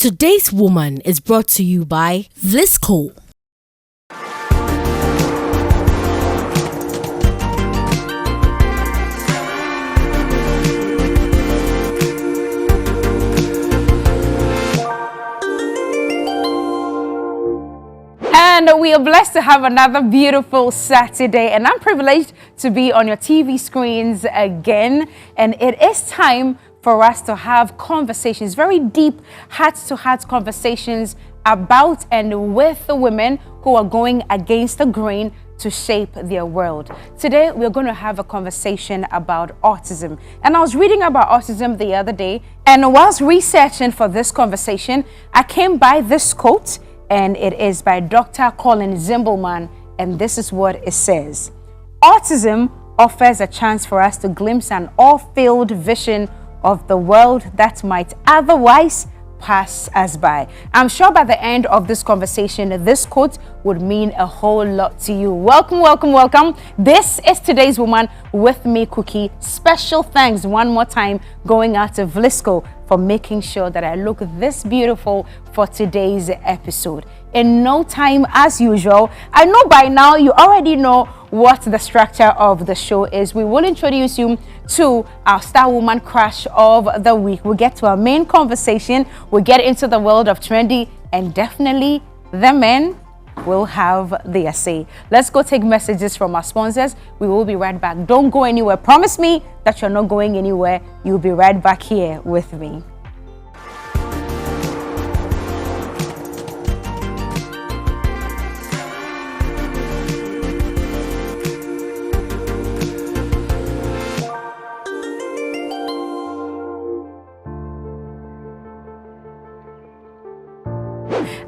Today's Woman is brought to you by Vlisco. And we are blessed to have another beautiful Saturday, and I'm privileged to be on your TV screens again. And it is time for us to have conversations, very deep heart-to-heart conversations about and with the women who are going against the grain to shape their world. Today, we're going to have a conversation about autism. And I was reading about autism the other day, and whilst researching for this conversation, I came by this quote, and it is by Dr. Colin Zimbelman, and this is what it says. Autism offers a chance for us to glimpse an all-field vision of the world that might otherwise pass us by. I'm sure by the end of this conversation, this quote would mean a whole lot to you. Welcome, welcome, welcome. This is Today's Woman with me, Cookie. Special thanks one more time going out to Vlisco for making sure that I look this beautiful for today's episode. In no time, as usual, I know by now you already know what the structure of the show is. We will introduce you to our star woman crush of the week. We'll get to our main conversation. We'll get into the world of trendy, and definitely the men will have their say. Let's go take messages from our sponsors. We will be right back. Don't go anywhere. Promise me that you're not going anywhere. You'll be right back here with me.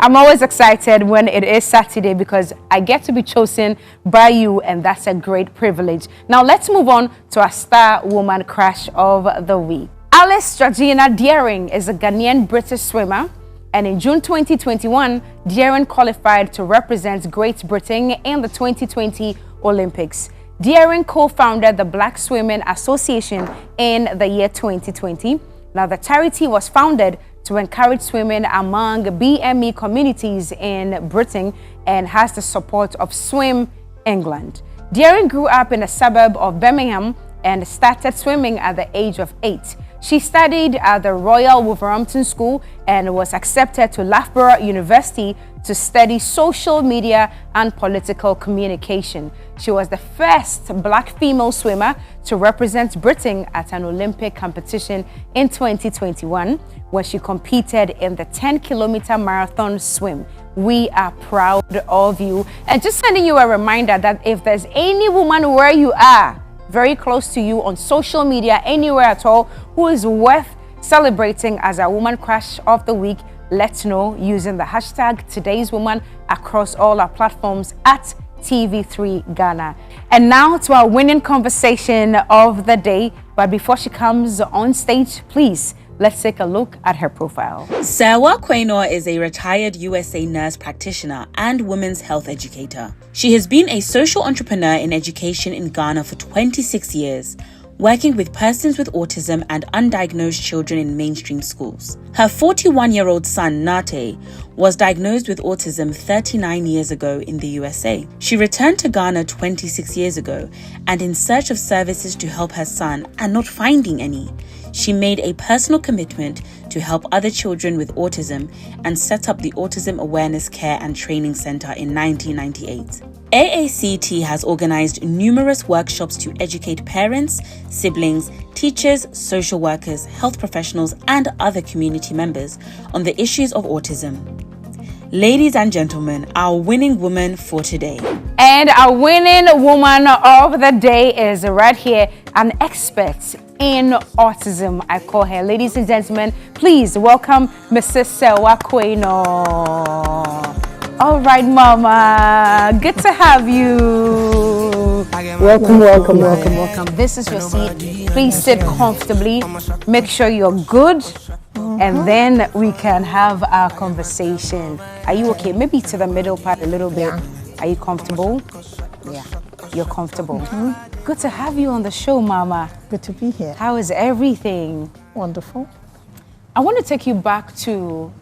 I'm always excited when it is Saturday because I get to be chosen by you, and that's a great privilege. Now let's move on to our star woman crush of the week. Alice Georgina Deering is a Ghanaian British swimmer, and in June 2021, Deering qualified to represent Great Britain in the 2020 Olympics. Deering co-founded the Black Swimming Association in the year 2020. Now the charity was founded to encourage swimming among BME communities in Britain and has the support of Swim England. Deering grew up in a suburb of Birmingham and started swimming at the age of 8. She studied at the Royal Wolverhampton School and was accepted to Loughborough University to study social media and political communication. She was the first black female swimmer to represent Britain at an Olympic competition in 2021 when she competed in the 10-kilometer marathon swim. We are proud of you. And just sending you a reminder that if there's any woman where you are, very close to you on social media, anywhere at all, who is worth celebrating as a woman crush of the week, let's know using the hashtag Today's Woman across all our platforms at TV3 Ghana. And now to our winning conversation of the day. But before she comes on stage, please, let's take a look at her profile. Serwah Quaynor is a retired USA nurse practitioner and women's health educator. She has been a social entrepreneur in education in Ghana for 26 years, working with persons with autism and undiagnosed children in mainstream schools. Her 41-year-old son, Nate, was diagnosed with autism 39 years ago in the USA. She returned to Ghana 26 years ago, and in search of services to help her son and not finding any, she made a personal commitment to help other children with autism and set up the Autism Awareness Care and Training Center in 1998. AACT has organized numerous workshops to educate parents, siblings, teachers, social workers, health professionals, and other community members on the issues of autism. Ladies and gentlemen, our winning woman for today. And our winning woman of the day is right here, an expert in autism, I call her. Ladies and gentlemen, please welcome Mrs. Serwah Quaynor. All right, Mama, good to have you. Welcome, welcome, welcome, welcome. This is your seat. Please sit comfortably. Make sure you're good, and then we can have our conversation. Are you okay? Maybe to the middle part a little bit. Are you comfortable? Yeah. You're comfortable. Good to have you on the show, Mama. Good to be here. How is everything? Wonderful. I want to take you back to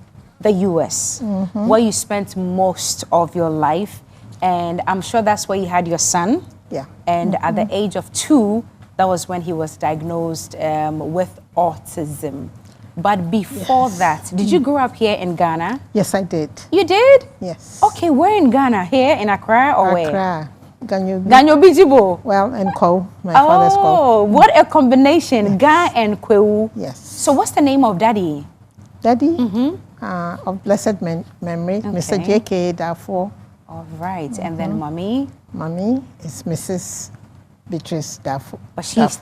the US, where you spent most of your life. And I'm sure that's where you had your son. Yeah. And at the age of 2, that was when he was diagnosed with autism. But before that, did you grow up here in Ghana? Yes, I did. You did? Yes. Okay, where in Ghana? Here in Accra or where? Accra. Ganyo Bijibo. Well, and Ko, my father's Ko. Oh, what a combination. Ga and Kwewu. Yes. So what's the name of Daddy? Daddy, of blessed memory, Mr. J.K. Darfur. All right. And then Mommy? Mommy is Mrs. Beatrice Darfur. But she's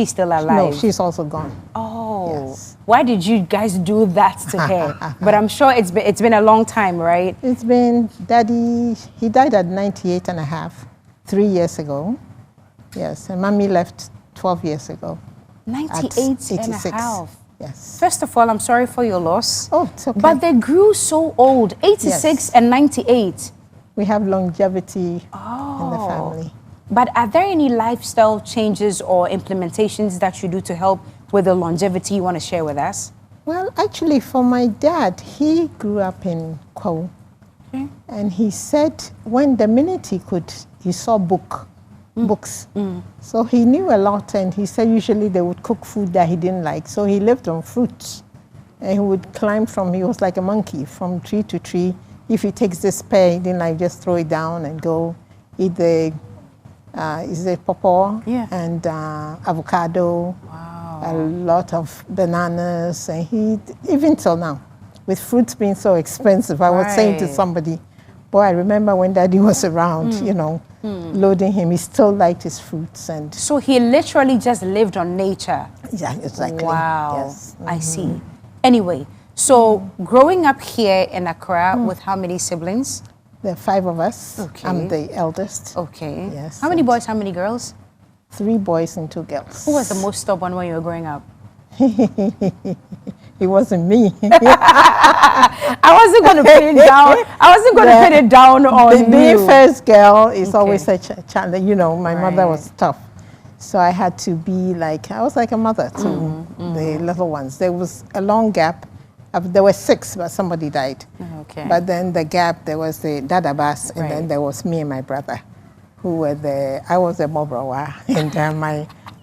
still alive? No, she's also gone. Oh. Yes. Why did you guys do that to her? But I'm sure it's been a long time, right? It's been, Daddy, he died at 98 and a half, 3 years ago. Yes, and Mommy left 12 years ago. 98 and a half. Yes. First of all, I'm sorry for your loss. Oh, it's okay. But they grew so old, 86 and 98. We have longevity in the family. But are there any lifestyle changes or implementations that you do to help with the longevity you want to share with us? Well, actually, for my dad, he grew up in Ko. And he said when the minute he saw books. So he knew a lot, and he said usually they would cook food that he didn't like. So he lived on fruits. And he would climb he was like a monkey, from tree to tree. If he takes this pear, he didn't like, just throw it down and go eat the pawpaw and avocado. Wow. A lot of bananas. And he, even till now, with fruits being so expensive, I was saying to somebody, boy, I remember when Daddy was around, you know, loading him, he still liked his fruits. And so he literally just lived on nature. Yeah, exactly. Wow. Yes. I see. Anyway, so growing up here in Accra with how many siblings? There are 5 of us. Okay. I'm the eldest. Okay. Yes. How many boys, how many girls? 3 boys and 2 girls. Who was the most stubborn when you were growing up? It wasn't me. I wasn't going to put it down. I wasn't going to put it down on being you. first girl is always such a challenge. You know, my mother was tough. So I had to be like, I was like a mother to the little ones. There was a long gap. There were 6, but somebody died. Okay. But then the gap, there was the Dada Bass, and then there was me and my brother, who were I was the Mobrawa, and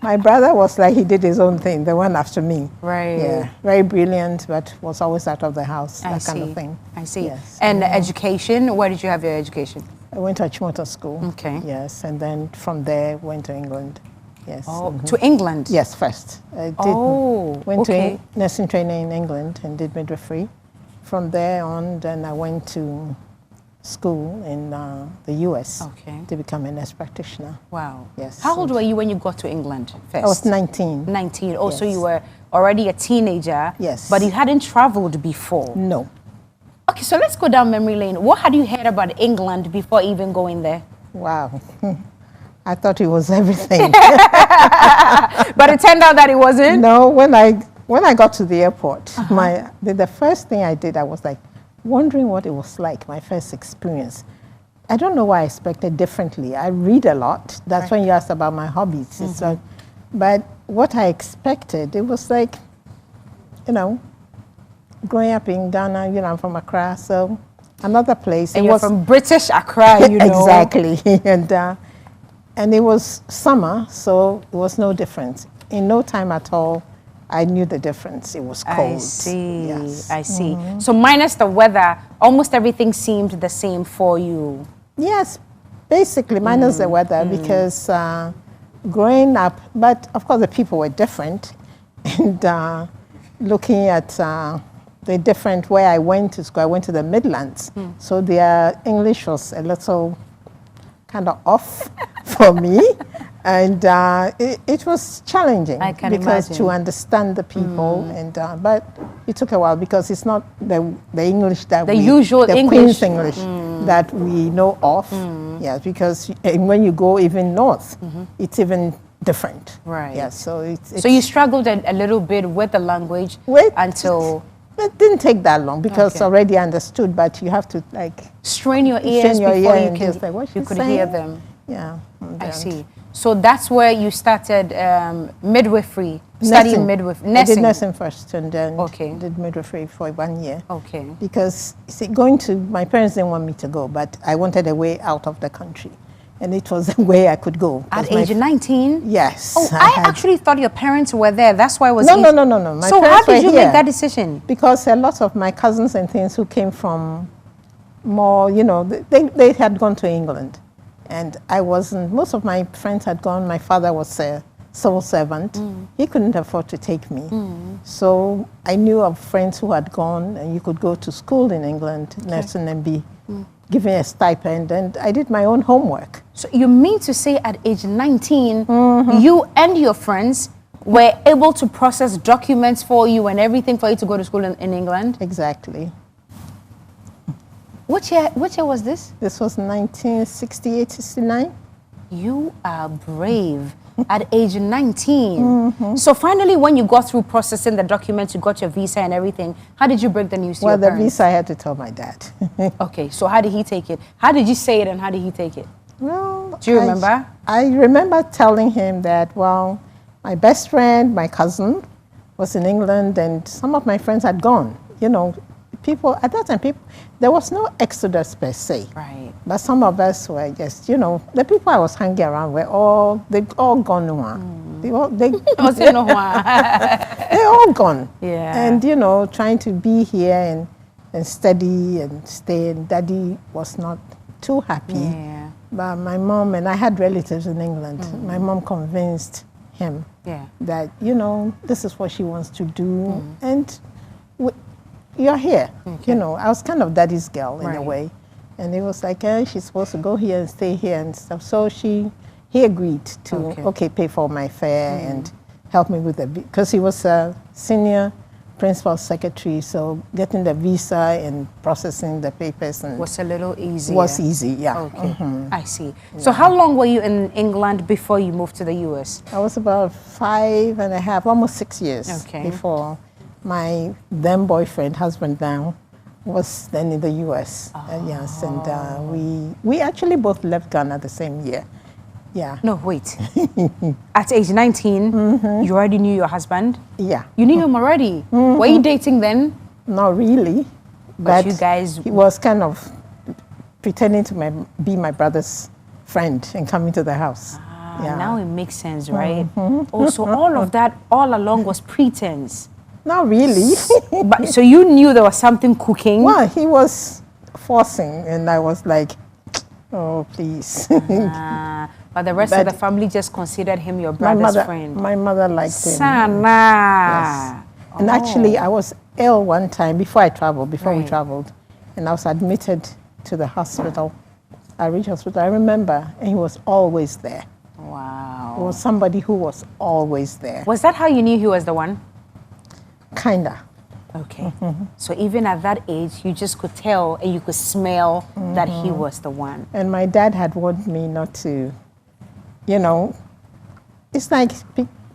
my brother was like, he did his own thing, the one after me. Right. Yeah, very brilliant, but was always out of the house, that kind of thing. I see. Yes. And education, where did you have your education? I went to Achimota School. Okay. Yes, and then from there went to England. Yes. Oh, to England? Yes, first. I did, went to nursing training in England and did midwifery. From there on, then I went to school in the US to become a nurse practitioner. Wow. Yes. How old were you when you got to England first? I was 19. 19. Oh, so you were already a teenager. Yes. But you hadn't traveled before. No. Okay, so let's go down memory lane. What had you heard about England before even going there? Wow. I thought it was everything. But it turned out that it wasn't? No, when I got to the airport, the first thing I did, I was like wondering what it was like, my first experience. I don't know why I expected differently. I read a lot. That's when you asked about my hobbies. It's like, but what I expected, it was like, you know, growing up in Ghana, you know, I'm from Accra, so another place. And you're from British Accra, you know. Exactly. And it was summer, so it was no difference. In no time at all, I knew the difference. It was cold. I see. Yes. I see. So minus the weather, almost everything seemed the same for you. Yes, basically minus the weather, because growing up, but of course the people were different. And looking at the different, where I went to school, I went to the Midlands. So their English was a little kind of off for me. And it was challenging because to understand the people, and but it took a while because it's not the English that the Queen's English that we know of. Yeah, because when you go even north, it's even different. Right. Yeah. So so you struggled a little bit with the language until. It didn't take that long because already I understood, but you have to like strain your ears before you could hear them. Yeah. I see. So that's where you started midwifery, studying midwifery, nursing. I did nursing first and then did midwifery for 1 year. Okay. Because, you see, my parents didn't want me to go, but I wanted a way out of the country. And it was a way I could go. At age 19? Yes. Oh, I actually thought your parents were there. That's why I was... No. My so parents how did you were here make that decision? Because a lot of my cousins and things who came from more, you know, they had gone to England. And I wasn't. Most of my friends had gone. My father was a civil servant. He couldn't afford to take me. So I knew of friends who had gone, and you could go to school in England, nursing, and be given a stipend. And I did my own homework. So you mean to say at age 19, you and your friends were able to process documents for you and everything for you to go to school in England? Exactly. What year was this? This was 1968, 69. You are brave at age 19. So finally, when you got through processing the documents, you got your visa and everything, how did you break the news to your parents? Well, the visa I had to tell my dad. Okay, so how did he take it? How did you say it and how did he take it? Well, do you remember? I remember telling him that, well, my best friend, my cousin, was in England and some of my friends had gone. You know, people, at that time, there was no exodus per se. Right. But some of us were just, you know, the people I was hanging around were they'd all gone. They all gone. Yeah. And, you know, trying to be here and study and stay. And Daddy was not too happy. Yeah. But my mom, and I had relatives in England, my mom convinced him that, you know, this is what she wants to do. And you're here. You know, I was kind of Daddy's girl in a way. And it was like, she's supposed to go here and stay here and stuff. So he agreed to, pay for my fare and help me with because he was a senior principal secretary, so getting the visa and processing the papers was a little easier. Was easy, yeah. Okay, I see. So how long were you in England before you moved to the US? I was about 5.5, almost 6 years before my then boyfriend, husband now, was then in the US. Yes, and we actually both left Ghana the same year. Yeah. No, wait. At age 19, you already knew your husband? Yeah. You knew him already? Were you dating then? Not really. But you guys... He was kind of pretending to be my brother's friend and coming to the house. Now it makes sense, right? Also, all of that all along was pretense. Not really. But so you knew there was something cooking? Well, he was forcing, and I was like, oh, please. But the rest of the family just considered him your brother's friend. My mother liked him. Sana. Yes. And actually, I was ill one time before we traveled, and I was admitted to the hospital, Ridge Hospital. I remember, and he was always there. Wow. He was somebody who was always there. Was that how you knew he was the one? Kinda. Okay. So even at that age, you just could tell and you could smell that he was the one. And my dad had warned me not to, you know, it's like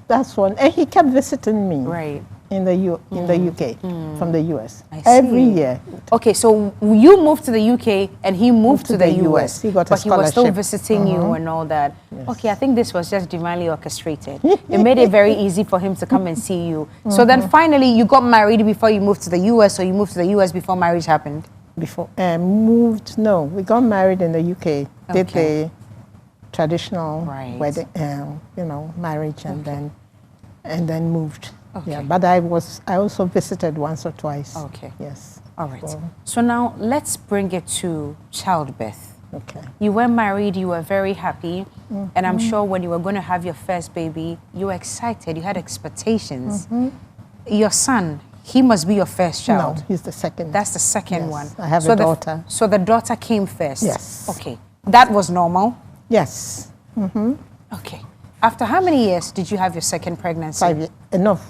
that's one. And he kept visiting me in the UK from the US every year. Okay, so you moved to the UK and he moved to the US. He got a scholarship. But he was still visiting you and all that. Yes. Okay, I think this was just divinely orchestrated. It made it very easy for him to come and see you. So then finally you got married before you moved to the US, or you moved to the US before marriage happened? We got married in the UK. Did the traditional wedding, you know, marriage, and then moved. Okay. Yeah, but I also visited once or twice. Okay. Yes. All right. So now let's bring it to childbirth. Okay. You were married, you were very happy, and I'm sure when you were going to have your first baby, you were excited, you had expectations. Your son, he must be your first child. No, he's the second. That's the second one. I have a daughter. So the daughter came first? Yes. Okay. That was normal? Yes. Okay. After how many years did you have your second pregnancy? 5 years. Enough.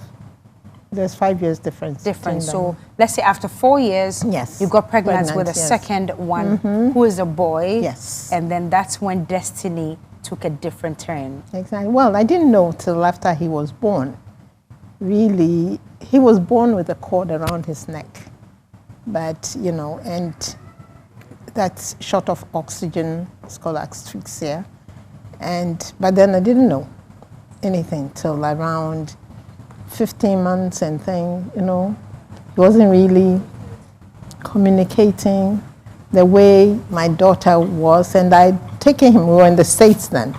There's 5 years difference. So let's say after 4 years, you got pregnant with a second one, who is a boy. Yes. And then that's when destiny took a different turn. Exactly. Well, I didn't know till after he was born. Really, he was born with a cord around his neck. But, you know, and that's short of oxygen. It's called asphyxia. But then I didn't know anything till around 15 months and thing, you know. He wasn't really communicating the way my daughter was, and I'd taken him. We were in the States then.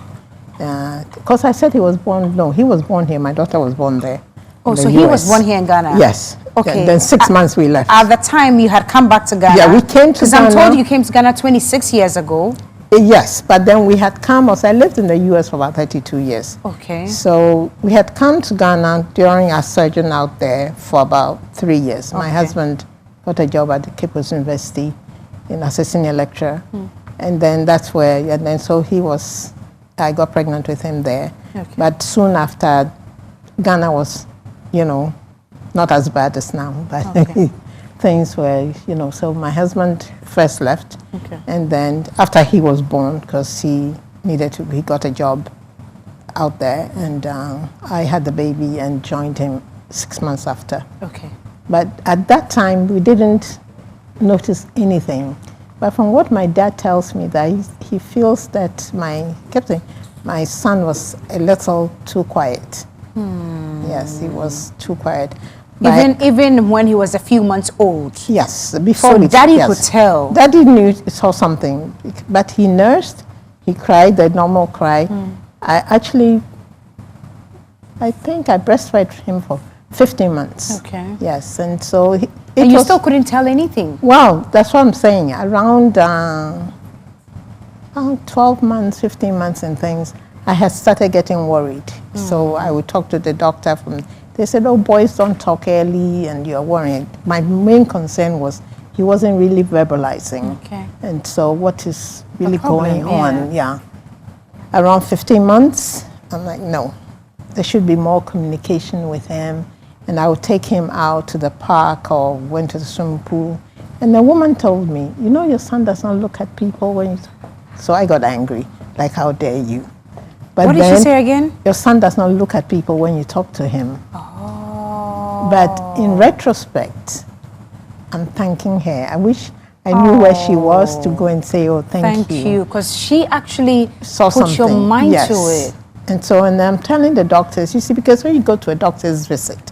Because I said he was born, no, he was born here. My daughter was born there. Oh, so he was born here in Ghana? Yes. Okay. Then 6 months we left. At the time you had come back to Ghana? Yeah, we came to Ghana. Because I'm told you came to Ghana 26 years ago. Yes, but then we had come, I lived in the US for about 32 years. Okay. So we had come to Ghana during our sojourn out there for about 3 years. My husband got a job at the Cape Coast University as a senior lecturer. And then that's where, and then so I got pregnant with him there. Okay. But soon after, Ghana was, not as bad as now, but things were, so my husband first left. Okay. And then after he was born, because he got a job out there, and I had the baby and joined him 6 months after. Okay. But at that time, we didn't notice anything. But from what my dad tells me, that he feels that my son was a little too quiet. Yes, he was too quiet. Even when he was a few months old? Yes, before. So Daddy could tell? Daddy saw something, but he nursed, he cried, the normal cry. I think I breastfed him for 15 months. Okay. Yes, and so... And you still couldn't tell anything? Well, that's what I'm saying. Around 12 months, 15 months and things, I had started getting worried. So I would talk to the doctor. They said, oh, boys don't talk early and you're worried. My main concern was he wasn't really verbalizing. Okay. And so what is really going on? Yeah. Around 15 months, I'm like, no, there should be more communication with him. And I would take him out to the park or went to the swimming pool. And the woman told me, your son does not look at people when you... So I got angry, like, how dare you? But what did she say again? Your son does not look at people when you talk to him. Oh. But in retrospect, I'm thanking her. I wish I knew where she was to go and say, oh, thank you. Thank you, because she actually saw put your mind to it. And I'm telling the doctors, you see, because when you go to a doctor's visit,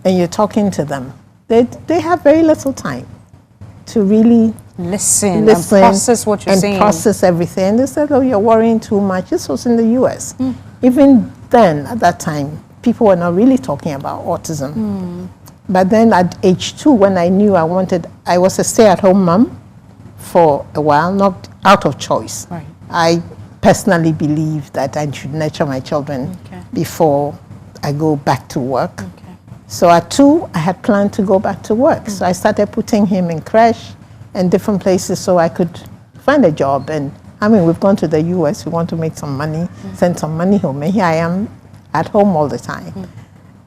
and you're talking to them, they have very little time to really listen and process what you're saying. And process everything. And they said, oh, you're worrying too much. This was in the US. Even then, at that time, people were not really talking about autism. But then at age 2, when I knew I was a stay-at-home mom for a while, not out of choice. Right. I personally believe that I should nurture my children before I go back to work. So at 2, I had planned to go back to work. So I started putting him in creche and different places so I could find a job. And we've gone to the US, we want to make some money, send some money home. And here I am at home all the time.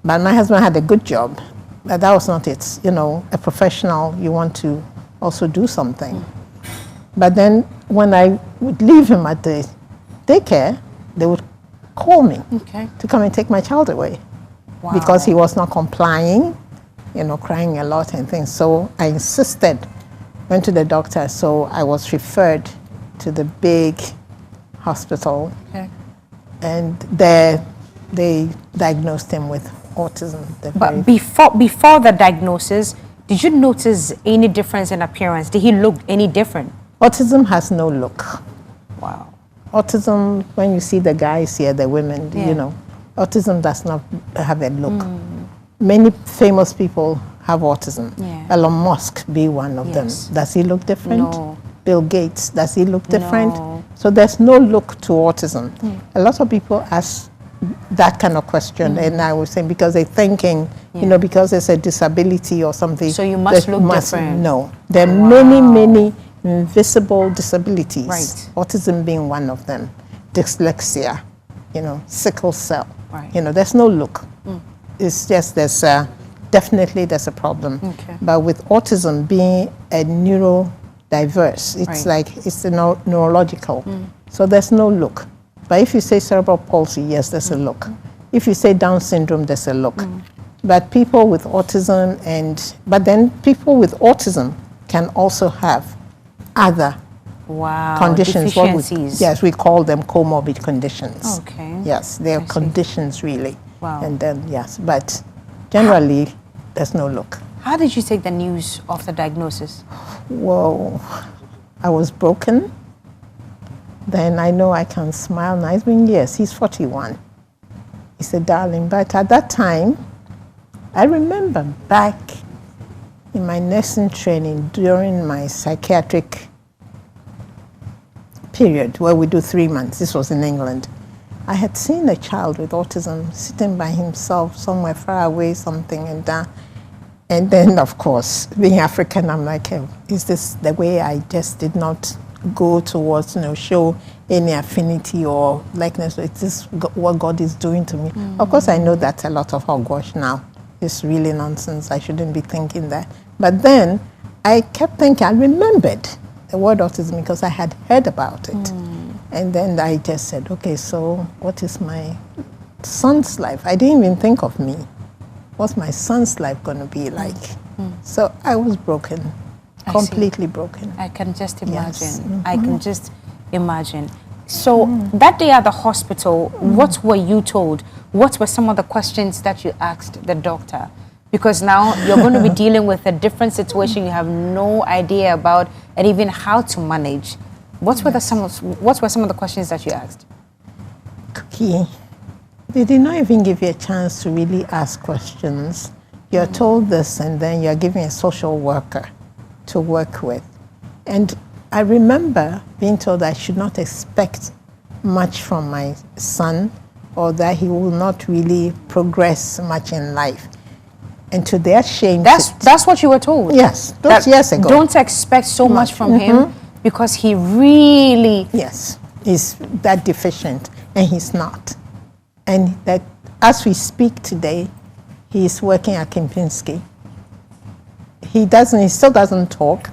But my husband had a good job, but that was not it. A professional, you want to also do something. But then when I would leave him at the daycare, they would call me to come and take my child away. Wow. Because he was not complying, crying a lot and things. So I insisted, went to the doctor, so I was referred to the big hospital. Okay. And there they diagnosed him with autism. But before the diagnosis, did you notice any difference in appearance? Did he look any different? Autism has no look. Wow. Autism, when you see the guys here, the women, autism does not have a look. Many famous people have autism. Yeah. Elon Musk be one of them. Does he look different? No. Bill Gates, does he look different? No. So there's no look to autism. A lot of people ask that kind of question, and I was saying because they're thinking, because it's a disability or something. So you must look different. No. There are many invisible disabilities. Right. Autism being one of them. Dyslexia, sickle cell. Right. There's no look. It's just definitely there's a problem. Okay. But with autism being a neurodiverse, it's like it's a neurological. So there's no look. But if you say cerebral palsy, yes, there's a look. If you say Down syndrome, there's a look. But people with autism but then people with autism can also have other Wow. conditions. Deficiencies. Yes, we call them comorbid conditions. Okay. Yes, they're I see. conditions really. Wow. And then, yes, but generally, there's no look. How did you take the news of the diagnosis? Whoa, I was broken. Then I know I can smile now. It's been years. He's 41. He's a darling. But at that time, I remember back in my nursing training during my psychiatric period where we do 3 months. This was in England. I had seen a child with autism sitting by himself somewhere far away, something, and then, of course, being African, I'm like, hey, is this the way? I just did not go towards, show any affinity or likeness. Is this what God is doing to me? Mm-hmm. Of course, I know that's a lot of hogwash now. It's really nonsense. I shouldn't be thinking that. But then I kept thinking, I remembered the word autism because I had heard about it. And then I just said, okay, so what is my son's life? I didn't even think of me. What's my son's life going to be like? So I was broken, completely broken. I can just imagine. Yes. I can just imagine. So that day at the hospital, what were you told? What were some of the questions that you asked the doctor? Because now you're going to be dealing with a different situation you have no idea about and even how to manage. What were some of the questions that you asked? Cookie, they did not even give you a chance to really ask questions. You're told this and then you're given a social worker to work with. And I remember being told I should not expect much from my son or that he will not really progress much in life. And to their shame... That's what you were told? Yes, those years ago. Don't expect so much from him because he really... Yes, is that deficient, and he's not. And that as we speak today, he is working at Kempinski. He still doesn't talk,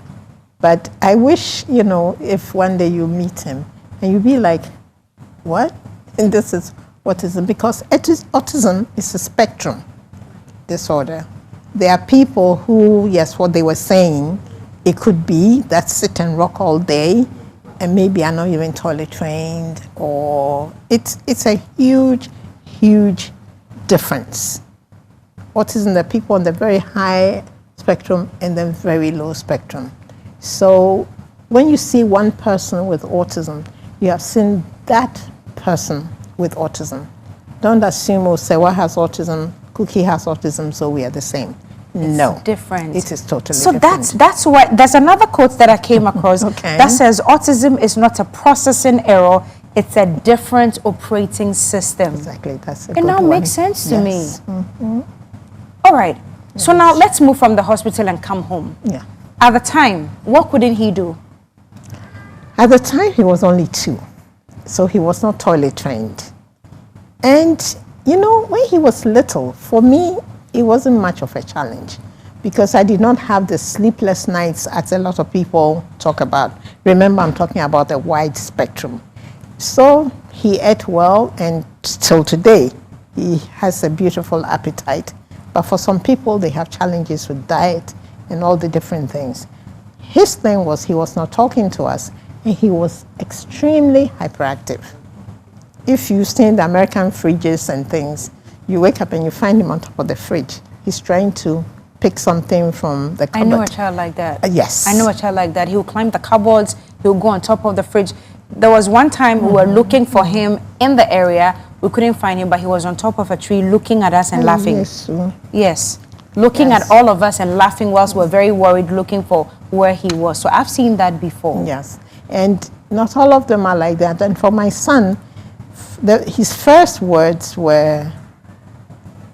but I wish, if one day you meet him and you be like, what? And this is autism, because autism is a spectrum disorder. There are people who, yes, what they were saying, it could be that sit and rock all day and maybe are not even toilet trained, or it's a huge, huge difference. Autism, the people on the very high spectrum and the very low spectrum. So when you see one person with autism, you have seen that person with autism. Don't assume, Serwah has autism, Cookie has autism, so we are the same. No. It's different. It is totally So different. that's why there's another quote that I came across that says autism is not a processing error, it's a different operating system. Exactly, that's a It good now one. makes sense to me. Mm-hmm. All right. So now let's move from the hospital and come home. Yeah. At the time, what couldn't he do? At the time, he was only 2, so he was not toilet trained. And, when he was little, for me, it wasn't much of a challenge because I did not have the sleepless nights as a lot of people talk about. Remember, I'm talking about a wide spectrum. So he ate well, and till today, he has a beautiful appetite. But for some people, they have challenges with diet and all the different things. His thing was he was not talking to us, and he was extremely hyperactive. If you stay in the American fridges and things, you wake up and you find him on top of the fridge. He's trying to pick something from the cupboard. I know a child like that. Yes. I know a child like that. He will climb the cupboards. He will go on top of the fridge. There was one time we were looking for him in the area. We couldn't find him, but he was on top of a tree looking at us and laughing. Yes. Yes. Looking at all of us and laughing whilst we're very worried looking for where he was. So I've seen that before. Yes. And not all of them are like that. And for my son, his first words were,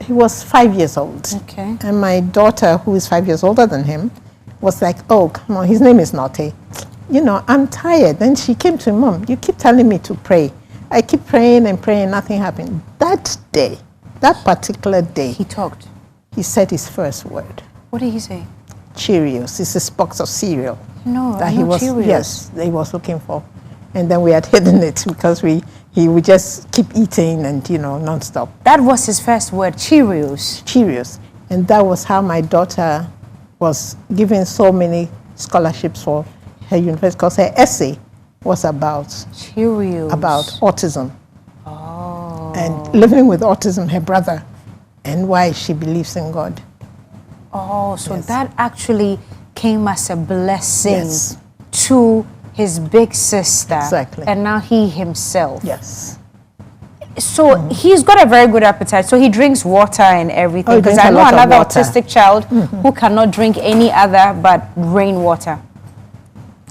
he was 5 years old. Okay. And my daughter, who is 5 years older than him, was like, oh, come on, his name is Naughty. I'm tired. Then she came to him, Mom, you keep telling me to pray. I keep praying and praying, nothing happened. That day, that particular day, He talked. he said his first word. What did he say? Cheerios. It's this box of cereal. No, that I he know was, Cheerios. yes, that he was looking for. And then we had hidden it because he would just keep eating and, nonstop. That was his first word, Cheerios. Cheerios. And that was how my daughter was given so many scholarships for her university, because her essay was about Cheerios. about autism. Oh. And living with autism, her brother, and why she believes in God. Oh, so Yes. that actually came as a blessing Yes. to his big sister. Exactly. And now he himself. Yes. So he's got a very good appetite. So he drinks water and everything. Oh, he Because drinks I a know lot of another water. autistic child who cannot drink any other but rainwater.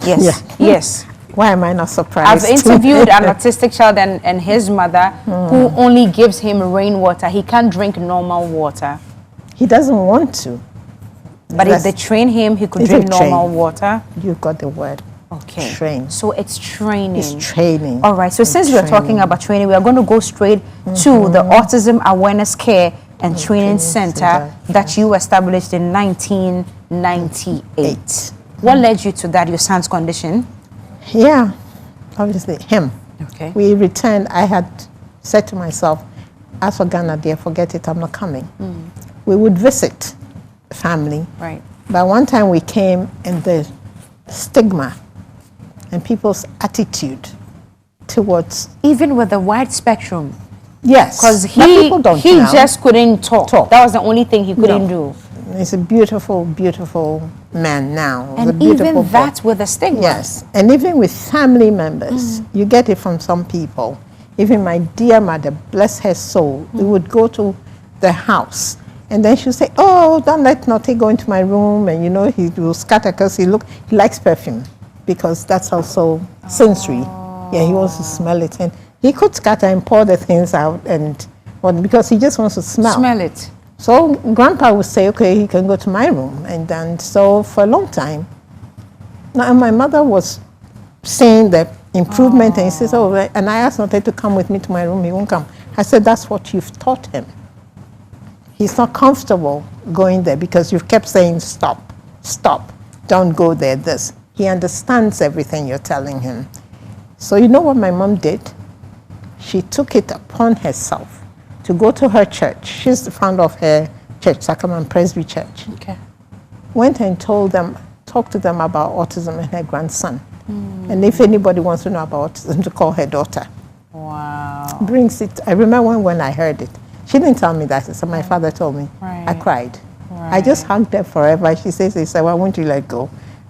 Yes. Yeah. Yes. Why am I not surprised? I've interviewed an autistic child and his mother who only gives him rainwater. He can't drink normal water. He doesn't want to. But if they train him, he could If drink they train. normal water. You got the word. Okay. Train. So it's training. It's training. All right. So since we're talking training. about training, we are going to go straight to the Autism Awareness Care and Training Center that you established in 1998. What led you to that? Your son's condition? Yeah, obviously him. Okay. We returned. I had said to myself, as for Ghana, dear, forget it, I'm not coming. We would visit family. Right. But one time we came and the stigma and people's attitude towards, Even with the wide spectrum, yes, because but he people don't he know. just couldn't talk. That was the only thing he couldn't do. He's a beautiful, beautiful man now. He's a And beautiful even boy. that with the stigma. Yes, and even with family members, you get it from some people. Even my dear mother, bless her soul, we would go to the house, and then she'll say, "Oh, don't let Naughty go into my room," and he will scatter because he likes perfume, because that's also sensory. Yeah, he wants to smell it, and he could scatter and pour the things out, because he just wants to Smell it. So Grandpa would say, okay, he can go to my room. And then, so for a long time, now my mother was seeing the improvement, and he says, oh, and I asked Note to come with me to my room, he won't come. I said, that's what you've taught him. He's not comfortable going there because you've kept saying, stop, don't go there, this. He understands everything you're telling him. So you know what my mom did? She took it upon herself to go to her church. She's the founder of her church, Sacrament Presby Church. Okay. Went and talked to them about autism and her grandson. And if anybody wants to know about autism, to call her daughter. Wow. Brings it. I remember when I heard it. She didn't tell me that, so my father told me. I Right. cried. I just hugged her forever. She said, why won't you let go?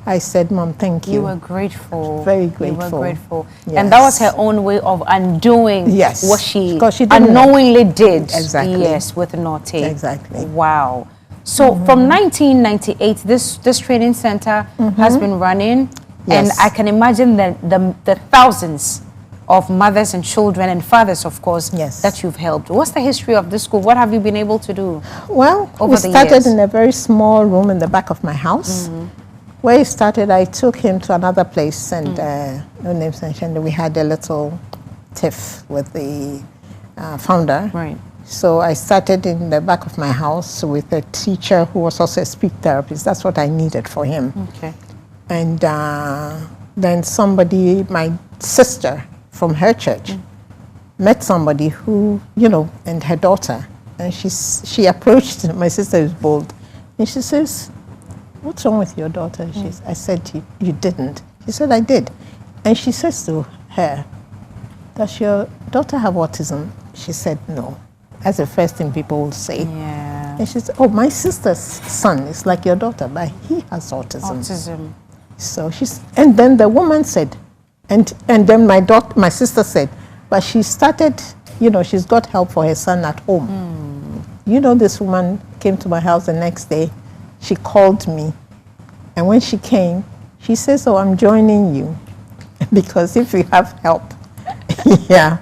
I said, Mom, thank you. You were grateful. Very grateful. You were grateful. Yes. And that was her own way of undoing what she Because she didn't know. unknowingly did. Exactly. Yes, with Naughty. Exactly. Wow. So from 1998, this training center has been running. And Yes. I can imagine the thousands of mothers and children and fathers, of course, Yes. that you've helped. What's the history of this school? What have you been able to do? Well, Over we the started years. in a very small room in the back of my house. Where he started, I took him to another place, and no names mentioned. We had a little tiff with the founder. Right. So I started in the back of my house with a teacher who was also a speech therapist. That's what I needed for him. Okay. And then somebody, my sister from her church, met somebody who, and her daughter. And she approached, my sister is bold, and she says, what's wrong with your daughter? I said, you didn't. She said, I did. And she says to her, does your daughter have autism? She said, no. That's the first thing people will say. Yeah. And she said, oh, my sister's son is like your daughter, but he has autism. Autism. So and then the woman said, and then my sister said, but she started, she's got help for her son at home. This woman came to my house the next day. She called me, and when she came, she says, oh, I'm joining you, because if you have help, yeah,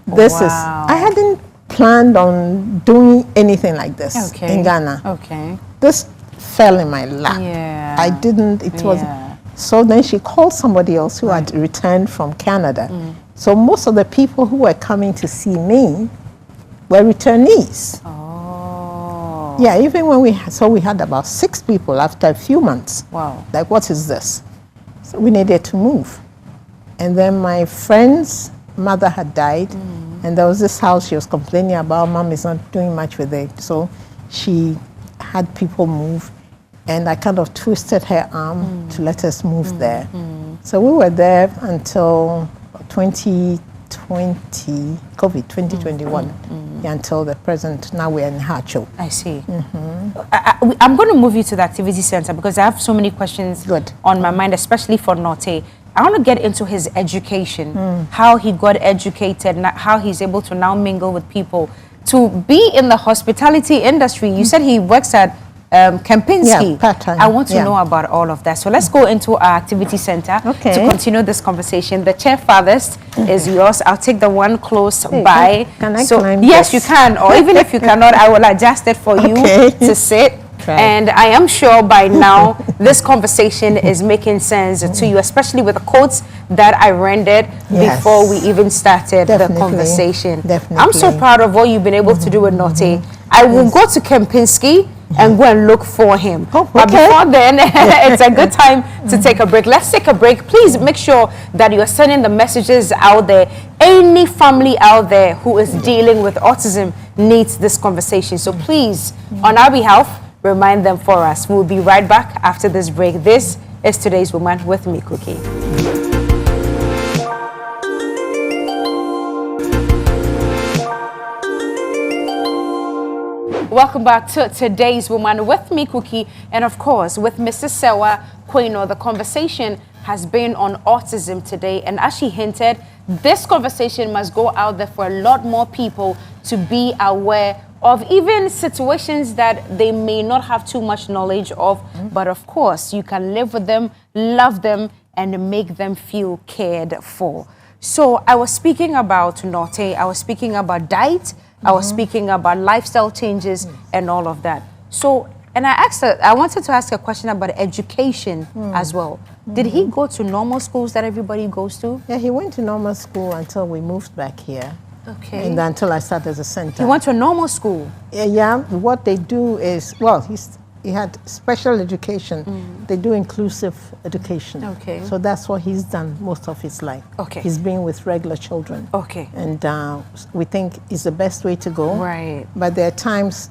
I hadn't planned on doing anything like this in Ghana. Okay. This fell in my lap. Yeah. I didn't, it was, so then she called somebody else who had returned from Canada. So most of the people who were coming to see me were returnees. Oh. Yeah, even when we had about 6 people after a few months. Wow. Like, what is this? So we needed to move. And then my friend's mother had died, and there was this house she was complaining about. Mom is not doing much with it. So she had people move, and I kind of twisted her arm to let us move there. So we were there until 2020, COVID, 2021, until the present. Now we're in Hacho. I see. I'm going to move you to the activity center because I have so many questions on my mind, especially for Norte. I want to get into his education, how he got educated, how he's able to now mingle with people. To be in the hospitality industry, you said he works at Kempinski. Yeah, part-time. I want to know about all of that. So let's go into our activity center to continue this conversation. The chair farthest is yours. I'll take the one close by. Can I climb yes, this? you can. Or even if you cannot, I will adjust it for you to sit. And I am sure by now this conversation is making sense to you, especially with the quotes that I rendered before we even started the conversation. I'm so proud of what you've been able to do with Norte. I will go to Kempinski and go and look for him. But before then, it's a good time to take a break. Let's take a break. Please make sure that you're sending the messages out there. Any family out there who is dealing with autism needs this conversation. So please, on our behalf, remind them for us. We'll be right back after this break. This is Today's Woman with me, Cookie. Welcome back to Today's Woman with me, Cookie, and of course with Mrs. Serwah Quaynor. The conversation has been on autism today, and as she hinted, this conversation must go out there for a lot more people to be aware of even situations that they may not have too much knowledge of, but of course you can live with them, love them, and make them feel cared for. So I was speaking about Norte, I was speaking about diet, I was speaking about lifestyle changes and all of that. So, and I wanted to ask a question about education as well. Did he go to normal schools that everybody goes to? Yeah, he went to normal school until we moved back here. Okay. And until I started as a center. He went to a normal school? Yeah, what they do is, well, he had special education. They do inclusive education. Okay. So that's what he's done most of his life. Okay. He's been with regular children. Okay. And we think it's the best way to go. Right. But there are times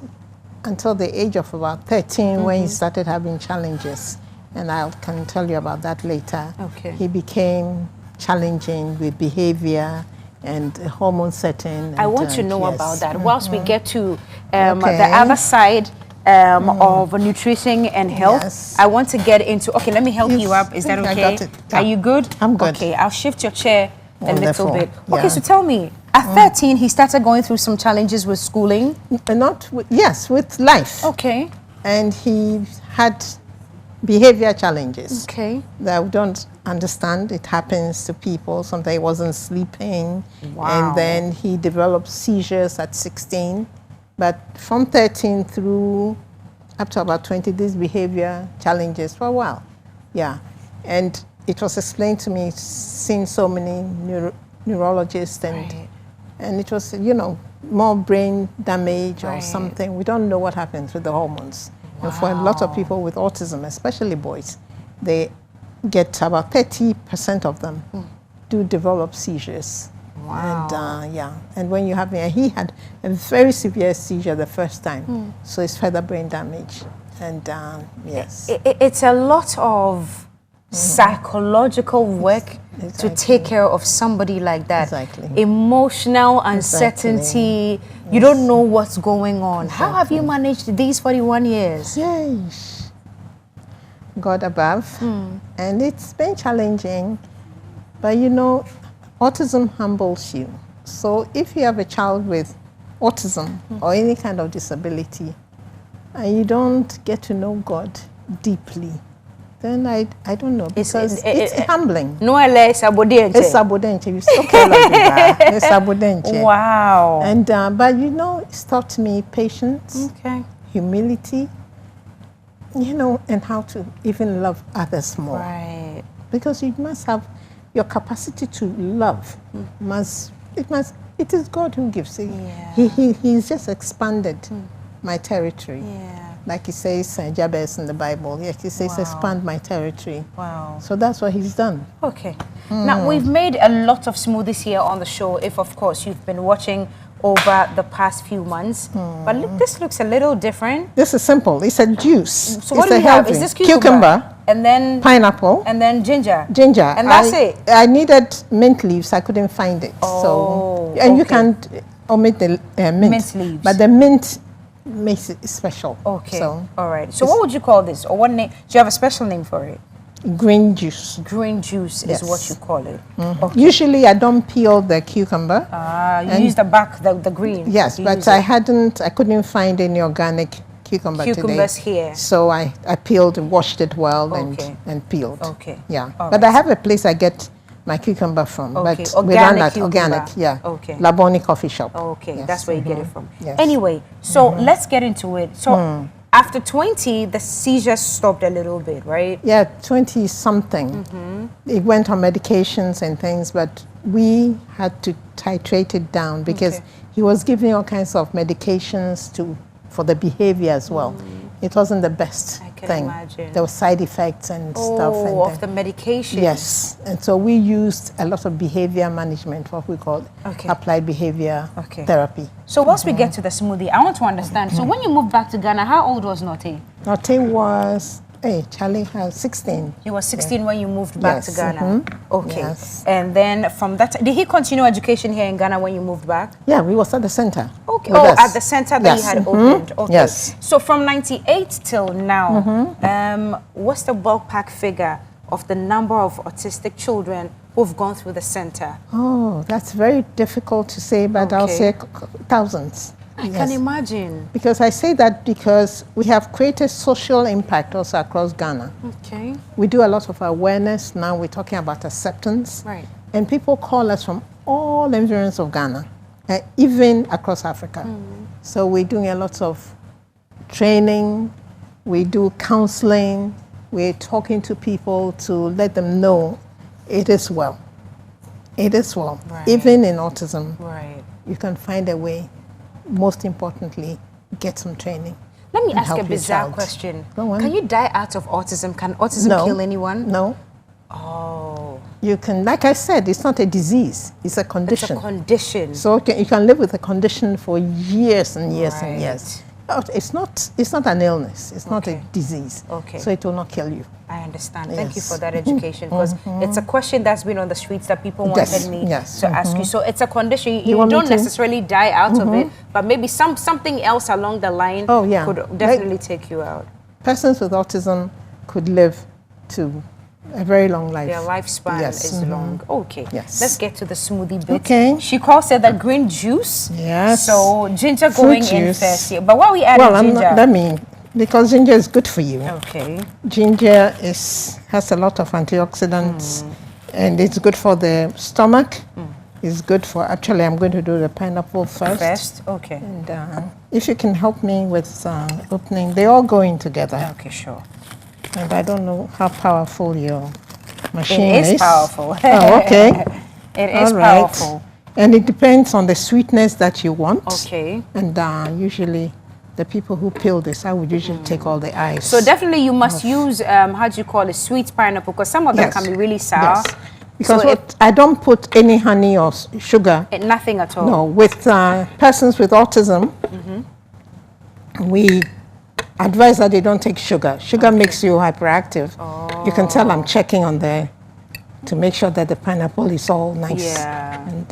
until the age of about 13 when he started having challenges. And I can tell you about that later. Okay. He became challenging with behavior and hormone setting. I want to know about that. Whilst we get to the other side of nutrition and health, I want to get into, okay, let me help you up. Is that okay? I got it. Are you good? I'm good. Okay, I'll shift your chair a little bit. Okay, Yeah. so tell me, at 13, he started going through some challenges with schooling? With life. Okay. And he had behavior challenges. Okay. That we don't understand. It happens to people. Sometimes he wasn't sleeping. Wow. And then he developed seizures at 16. But from 13 through up to about 20, these behavior challenges for a while. Yeah. And it was explained to me, seeing so many neurologists, and it was, more brain damage or something. We don't know what happens with the hormones. And for a lot of people with autism, especially boys, they get about 30% of them do develop seizures. Wow. And and when you have, he had a very severe seizure the first time, so it's further brain damage. And yes, it's a lot of psychological work to take care of somebody like that. Exactly. Emotional uncertainty. You don't know what's going on. How have you managed these 41 years? Yes. God above. And it's been challenging, but autism humbles you. So if you have a child with autism or any kind of disability, and you don't get to know God deeply, then I don't know, because it's humbling. No, it's sabodenche. It's sabodenche. You still care like that. It's sabodenche. Wow. And but it's taught me patience, humility, and how to even love others more. Right. Because you must have your capacity to love. It is God who gives it. Yeah. He's just expanded my territory. Yeah. Like he says, Jabez in the Bible. Yes, he says, expand my territory. Wow. So that's what he's done. Okay. Now, we've made a lot of smoothies here on the show, if, of course, you've been watching over the past few months. But this looks a little different. This is simple. It's a juice. So what do we have? Is this cucumber? and then pineapple, and then ginger. Ginger. And that's it. I needed mint leaves. I couldn't find it. Oh, and you can omit the mint. Mint leaves. But the mint makes it special. Okay. So all right. So what would you call this? Or what name? Do you have a special name for it? green juice. Green juice is what you call it. Okay. Usually I don't peel the cucumber. You use the back, the green. Yes, but I couldn't find any organic cucumbers today. here. So I peeled, washed it well, and peeled. Okay. Yeah. But I have a place I get my cucumber from. Okay. But Organic organic, yeah. Okay. Laboni coffee shop. Okay, that's where you get it from. Yes. Anyway, so let's get into it. So after 20, the seizures stopped a little bit, right? Yeah, 20 something. It went on medications and things, but we had to titrate it down because he was giving all kinds of medications for the behavior as well. It wasn't the best I can thing. imagine. There were side effects and stuff. Oh, of the medication. Yes, and so we used a lot of behavior management, what we call applied behavior therapy. So once we get to the smoothie, I want to understand. So when you moved back to Ghana, how old was Note? Note was, Charlie has 16. He was 16 when you moved back to Ghana. Okay. Yes. And then from that, did he continue education here in Ghana when you moved back? Yeah, we was at the center. Okay. Oh, at the center that you had opened. Okay. Yes. So from 98 till now, what's the ballpark figure of the number of autistic children who've gone through the center? Oh, that's very difficult to say, but I'll say thousands. I can imagine. Because I say that because we have created social impact also across Ghana. Okay. We do a lot of awareness. Now we're talking about acceptance. Right. And people call us from all environs of Ghana, even across Africa. So we're doing a lot of training. We do counseling. We're talking to people to let them know it is well. It is well. Right. Even in autism, Right. you can find a way. Most importantly, get some training. Let me ask help a your bizarre child. question. Go on. Can you die out of autism? Can autism kill anyone? No. Oh. You can, like I said, it's not a disease. It's a condition. It's a condition. So you can live with a condition for years and years and years. It's not an illness. It's not a disease. Okay. So it will not kill you. I understand. Thank you for that education, because it's a question that's been on the streets that people wanted me to ask you. So it's a condition. You don't necessarily die out of it, but maybe something else along the line could definitely take you out. Persons with autism could live to a very long life. Their lifespan is long. Okay. Yes. Let's get to the smoothie bit. Okay. She said that green juice. Yes. So ginger Fruit going juice. in first here. But what we adding ginger? Because ginger is good for you. Okay. Ginger has a lot of antioxidants, and it's good for the stomach. It's good for, actually I'm going to do the pineapple first. Okay. And if you can help me with opening, they all go in together. Okay, sure. And I don't know how powerful your machine is. It is powerful. Oh, okay. It is powerful. And it depends on the sweetness that you want. Okay. And usually the people who peel this, I would usually take all the ice. So definitely you must use, how do you call it, sweet pineapple, because some of them can be really sour. Yes. Because I don't put any honey or sugar. Nothing at all. No, with persons with autism, we advise that they don't take sugar. Sugar makes you hyperactive. You can tell I'm checking on there to make sure that the pineapple is all nice. Yeah. And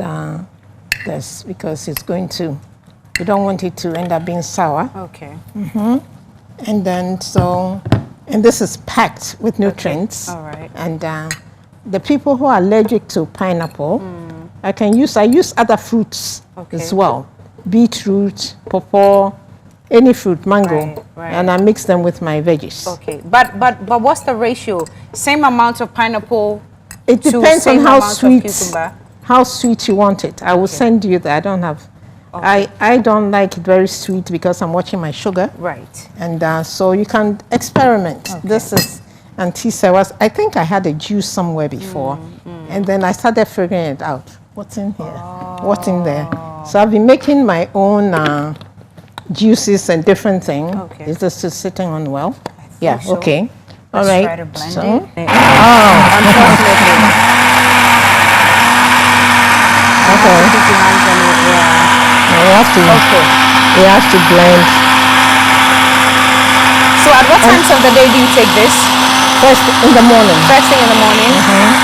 that's because it's going to, we don't want it to end up being sour. Okay. And then and this is packed with nutrients. All right. And the people who are allergic to pineapple, I use other fruits as well. Beetroot, pawpaw, any fruit, mango, and I mix them with my veggies. Okay, but what's the ratio? Same amount of pineapple. It depends on how sweet you want it. I will send you that. I don't have. I don't like it very sweet because I'm watching my sugar. Right. And so you can experiment. This is Serwah. I think I had a juice somewhere before, and then I started figuring it out. What's in here? What's in there? So I've been making my own juices and different things. Okay. Is this just sitting on well? So. Okay. Let's all right. try to blend it. Unfortunately. Okay. We have to blend. So at what times of the day do you take this? First in the morning. First thing in the morning.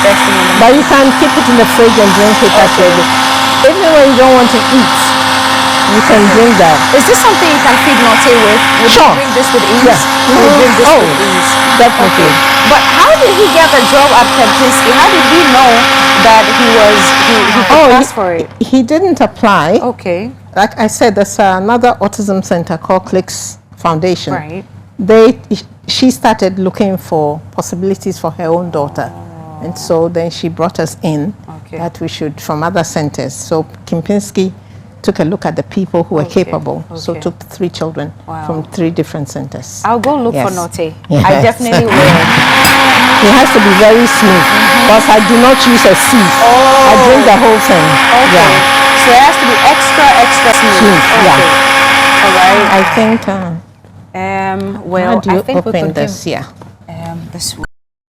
First thing in the morning. But you can keep it in the fridge and drink it after it. Even when you don't want to eat, you can drink that. Is this something you can feed Norte with? Would Sure. you drink this with ease? Yeah. You would drink this with ease. Definitely. Okay. But how did he get the job at Kempinski? How did he know that he could pass for it? He didn't apply. Okay. Like I said, there's another autism center called Clicks Foundation. Right. She started looking for possibilities for her own daughter. And so then she brought us in that we should, from other centers. So Kempinski took a look at the people who were capable. So took 3 children from 3 different centers. I'll go look for Norte. Yes. I definitely will. It has to be very smooth because I do not use a sieve. I drink the whole thing. Okay. Yeah. So it has to be extra smooth. Yeah. All right. I think. Well, how do you I think we open could this? give Yeah. this.